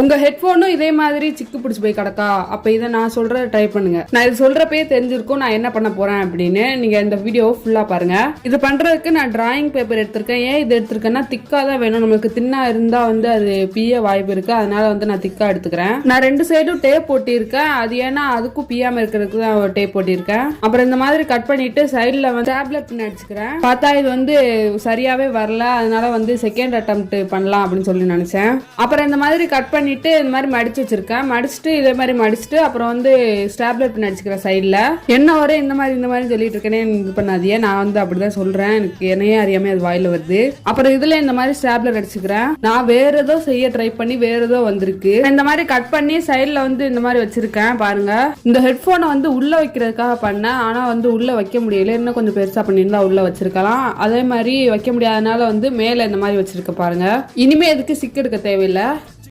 உங்க ஹெட்போனும் இதே மாதிரி சிக்கு பிடிச்சி போய் கிடக்கா? அப்ப இதை நான் சொல்ற ட்ரை பண்ணுங்க. நான் இது சொல்றப்பே தெரிஞ்சிருக்கும் நான் என்ன பண்ண போறேன் அப்படின்னு. நீங்க இந்த வீடியோ ஃபுல்லா பாருங்க. இது பண்றதுக்கு நான் டிராயிங் பேப்பர் எடுத்திருக்கேன். ஏன் இது எடுத்திருக்கேன்னா திக்கா தான் வேணும். நம்மளுக்கு தின்னா இருந்தா அது பிய வாய்ப்பு இருக்கு. அதனால நான் திக்கா எடுத்துக்கிறேன். நான் 2 சைடும் டேப் போட்டிருக்கேன். அது ஏன்னா அதுக்கும் பியாம இருக்கிறதுக்கு தான் டேப் போட்டிருக்கேன். அப்புறம் இந்த மாதிரி கட் பண்ணிட்டு சைட்ல டேப்லெட் பின் அடிச்சுக்கிறேன். பார்த்தா இது சரியாவே வரல. அதனால செகண்ட் அட்டெம்ப்ட் பண்ணலாம் அப்படின்னு சொல்லி நினைச்சேன். அப்புறம் இந்த மாதிரி கட் பண்ணிட்டு இந்த மாதிரி மடிச்சு வச்சிருக்கேன். மடிச்சுட்டு இதே மாதிரி மடிச்சுட்டு அப்புறம் ஸ்டாப்லர் பின் அடிச்சுக்கிறேன் சைட்ல. என்ன வர இந்த மாதிரி சொல்லிட்டு இருக்கேனே இது பண்ணாதியே. நான் அப்படிதான் சொல்றேன். எனக்கு என்னையே அறியாம அது வாயில வருது. அப்புறம் இதுல இந்த மாதிரி ஸ்டாப்லர் அடிச்சுக்கிறேன். நான் வேற ஏதோ செய்ய ட்ரை பண்ணி வேற ஏதோ வந்திருக்கு. இந்த மாதிரி கட் பண்ணி சைட்ல இந்த மாதிரி வச்சிருக்கேன் பாருங்க. இந்த ஹெட்போனை உள்ள வைக்கிறதுக்காக பண்ணேன். ஆனா உள்ள வைக்க முடியல. இன்னும் கொஞ்சம் பெருசா பண்ணியிருந்தா உள்ள வச்சிருக்கலாம். அதே மாதிரி வைக்க முடியாதனால மேல இந்த மாதிரி வச்சிருக்க பாருங்க. இனிமே எதுக்கு சிக்கு எடுக்க தேவையில்லை.